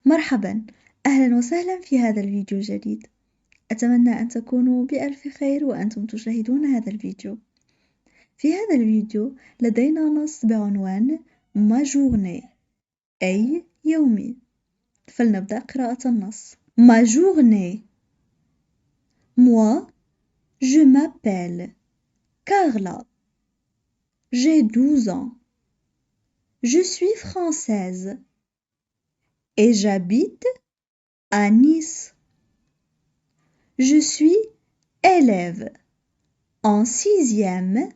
مرحبا، أهلا وسهلا في هذا الفيديو الجديد. أتمنى أن تكونوا بألف خير وأنتم تشاهدون هذا الفيديو. في هذا الفيديو لدينا نص بعنوان ما journée أي يومي. فلنبدأ قراءة النص. Ma journée. Moi, je m'appelle Carla. J'ai 12 ans. Je suis française et j'habite à Nice. Je suis élève en 6e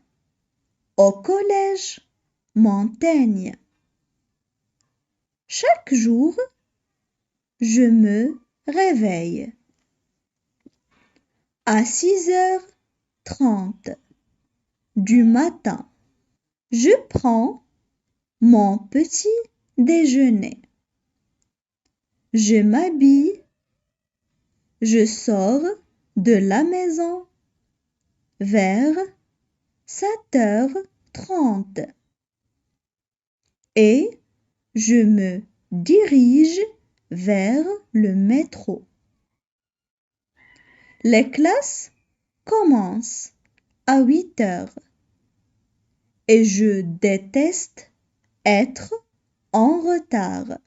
au collège Montaigne. Chaque jour, je me réveille à 6h30 du matin. Je prends mon petit déjeuner. Je m'habille. Je sors de la maison vers 7h30 et je me dirige vers le métro. Les classes commencent à 8h et je déteste être en retard.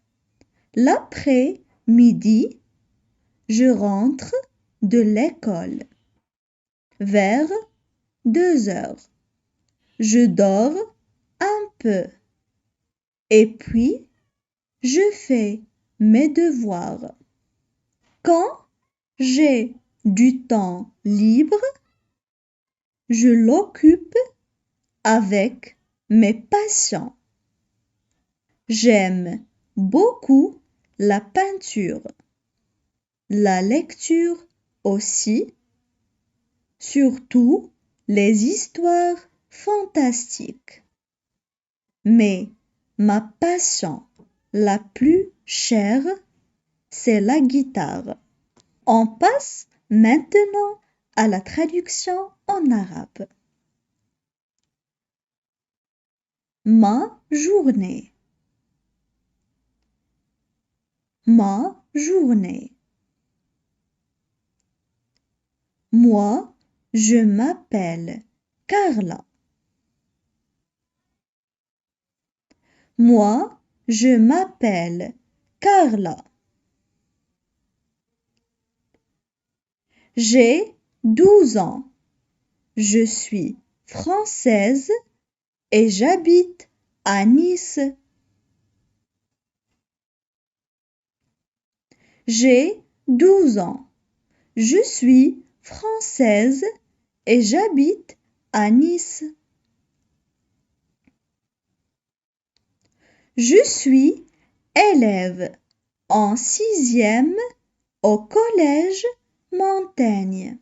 L'après-midi, je rentre de l'école vers 2h. Je dors un peu et puis je fais mes devoirs. Quand j'ai du temps libre, je l'occupe avec mes passions. J'aime beaucoup la peinture, la lecture aussi, surtout les histoires fantastiques. Mais ma passion la plus chère, c'est la guitare. On passe maintenant à la traduction en arabe. Ma journée. Ma journée. Moi, je m'appelle Carla. Moi, je m'appelle Carla. J'ai 12 ans. Je suis française et j'habite à Nice. J'ai 12 ans. Je suis française et j'habite à Nice. Je suis élève en 6e au collège Montaigne.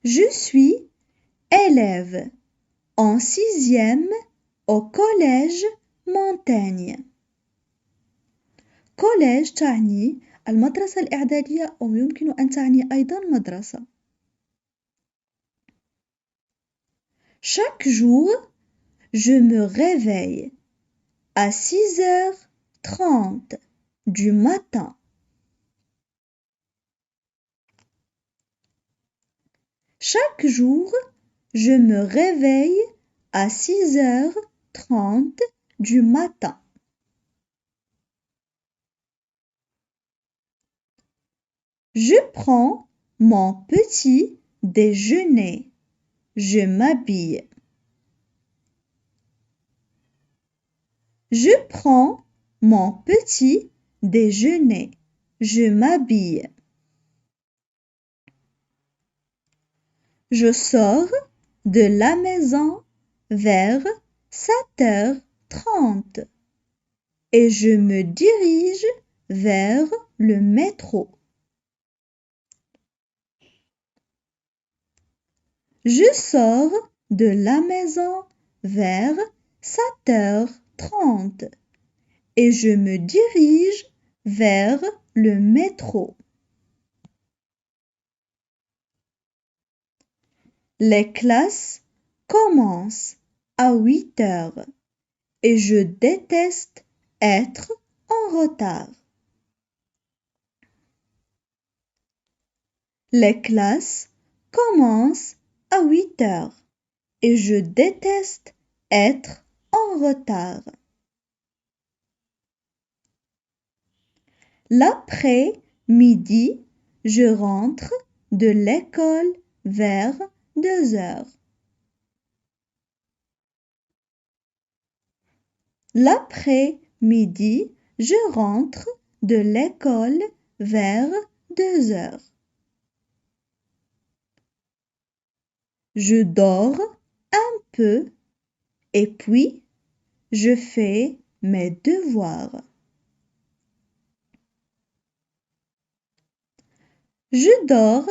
Je suis élève en 6e au collège Montaigne. كوليج تعني المدرسة الإعدادية أو يمكن أن تعني أيضا مدرسة. Chaque jour, je me réveille à 6h30 du matin. Chaque jour, je me réveille à 6h30 du matin. Je prends mon petit déjeuner. Je m'habille. Je prends mon petit déjeuner. Je m'habille. Je sors de la maison vers 7h30 et je me dirige vers le métro. Je sors de la maison vers 7h30 et je me dirige vers le métro. Les classes commencent à 8h et je déteste être en retard. Les classes commencent à 8 heures et je déteste être en retard. L'après-midi, je rentre de l'école vers 2 heures. L'après-midi, je rentre de l'école vers 2 heures. Je dors un peu et puis je fais mes devoirs. Je dors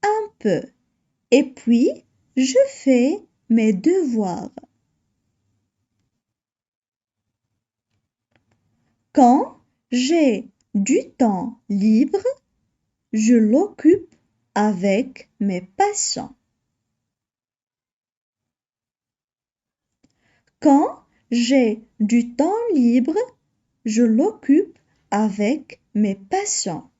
un peu et puis je fais mes devoirs. Quand j'ai du temps libre, je l'occupe avec mes passions. Quand j'ai du temps libre, je l'occupe avec mes passions.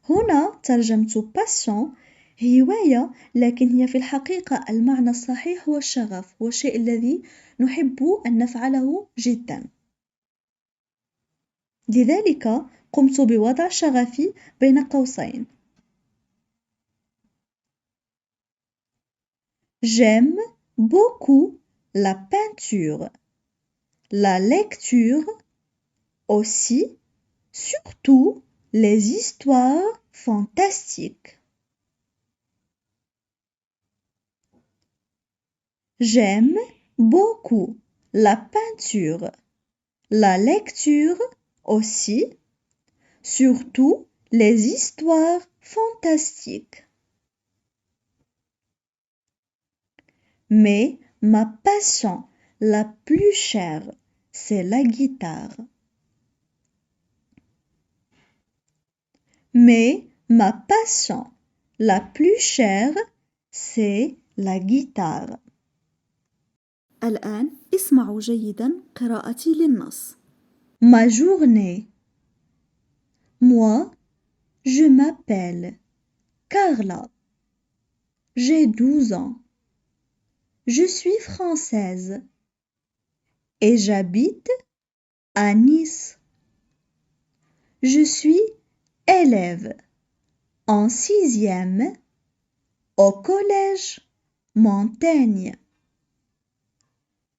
هنا ترجمة passion هواية، لكن هي في الحقيقة المعنى الصحيح هو الشغف، هو الشيء الذي نحب أن نفعله جدا. لذلك قمت بوضع شغفي بين قوسين. J'aime beaucoup la peinture, la lecture aussi, surtout les histoires fantastiques. J'aime beaucoup la peinture, la lecture aussi, surtout les histoires fantastiques. Mais ma passion la plus chère, c'est la guitare. Mais ma passion la plus chère, c'est la guitare. الآن اسمعوا جيدا قراءتي للنص. Ma journée. Moi, je m'appelle Carla. J'ai 12 ans. Je suis française et j'habite à Nice. Je suis élève en 6e au collège Montaigne.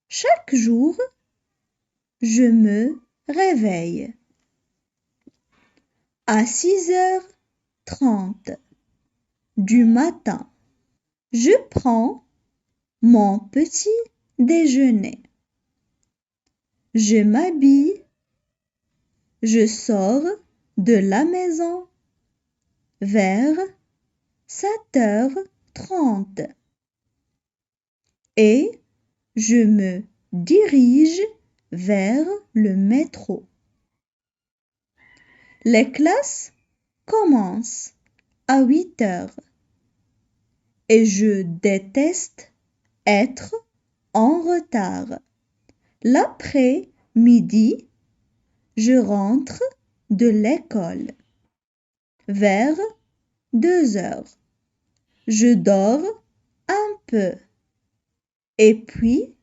Chaque jour, je me réveille à 6h30 du matin. Je prends mon petit déjeuner. Je m'habille. Je sors de la maison vers 7h30 et je me dirige vers le métro. Les classes commencent à 8 heures et je déteste être en retard. L'après-midi, je rentre de l'école vers 2 heures. Je dors un peu et puis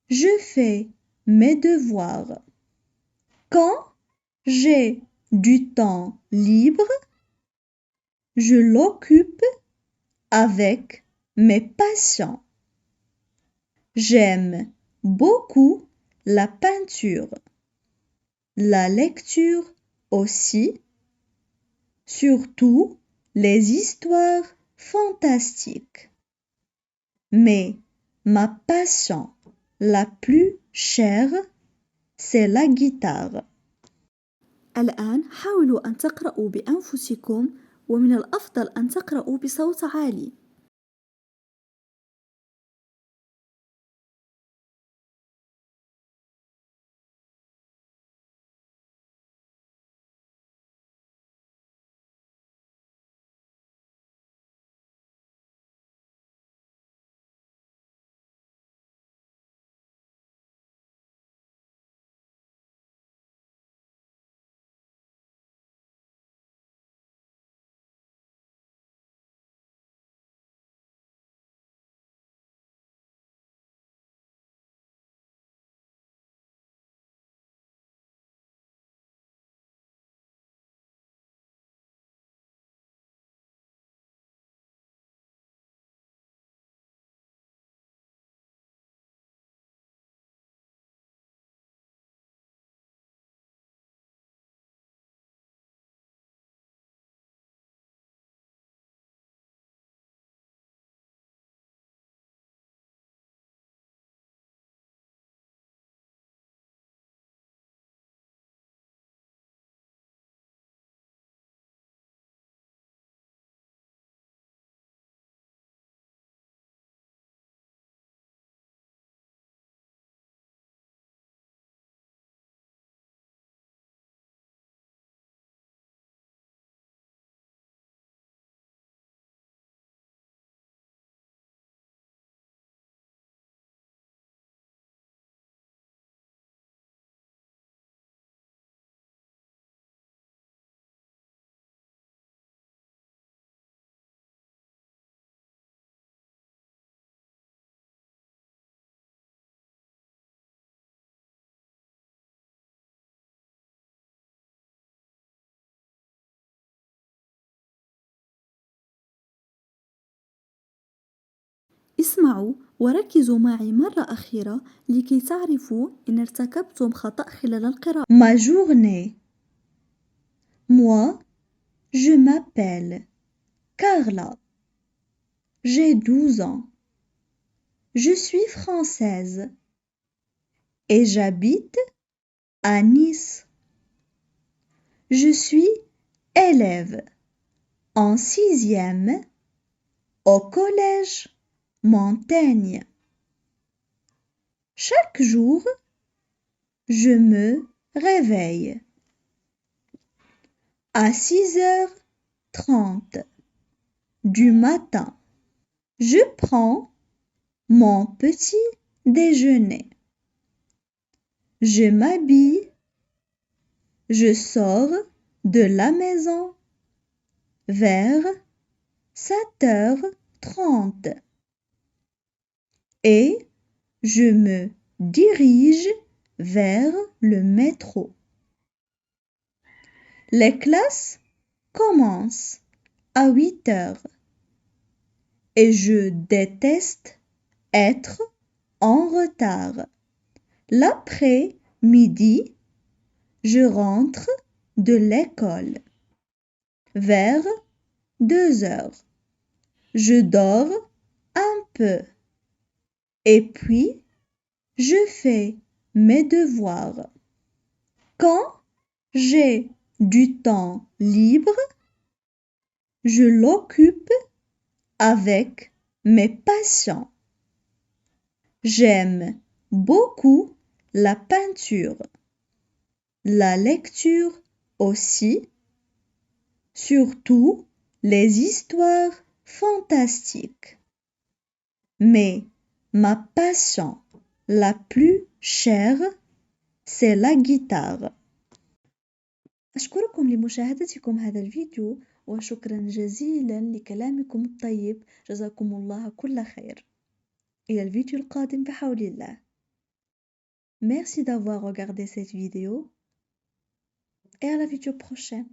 je fais mes devoirs. Quand j'ai du temps libre, je l'occupe avec mes passions. J'aime beaucoup la peinture, la lecture aussi, surtout les histoires fantastiques. Mais ma passion la plus chère, c'est la guitare. الآن حاولوا أن تقرأوا بأنفسكم، ومن الأفضل أن تقرأوا بصوت عالي. اسمعوا وركزوا معي مرة أخيرة لكي تعرفوا إن ارتكبتم خطأ خلال القراءة. Ma journée. Moi, je m'appelle Carla. J'ai 12 ans. Je suis française et j'habite à Nice. Je suis élève en 6e au collège Montaigne. Chaque jour, je me réveille à 6h30 du matin. Je prends mon petit déjeuner. Je m'habille. Je sors de la maison vers 7h30 et je me dirige vers le métro. Les classes commencent à 8h et je déteste être en retard. L'après-midi, je rentre de l'école vers 2h. Je dors un peu et puis je fais mes devoirs. Quand j'ai du temps libre, je l'occupe avec mes passions. J'aime beaucoup la peinture, la lecture aussi, surtout les histoires fantastiques. Mais ma passion la plus chère, c'est la guitare. أشكركم لمشاهدتكم هذا الفيديو وشكرا جزيلا لكلامكم الطيب. جزاكم الله كل خير. إلى الفيديو القادم بحول الله. Merci d'avoir regardé cette vidéo et à la vidéo prochaine.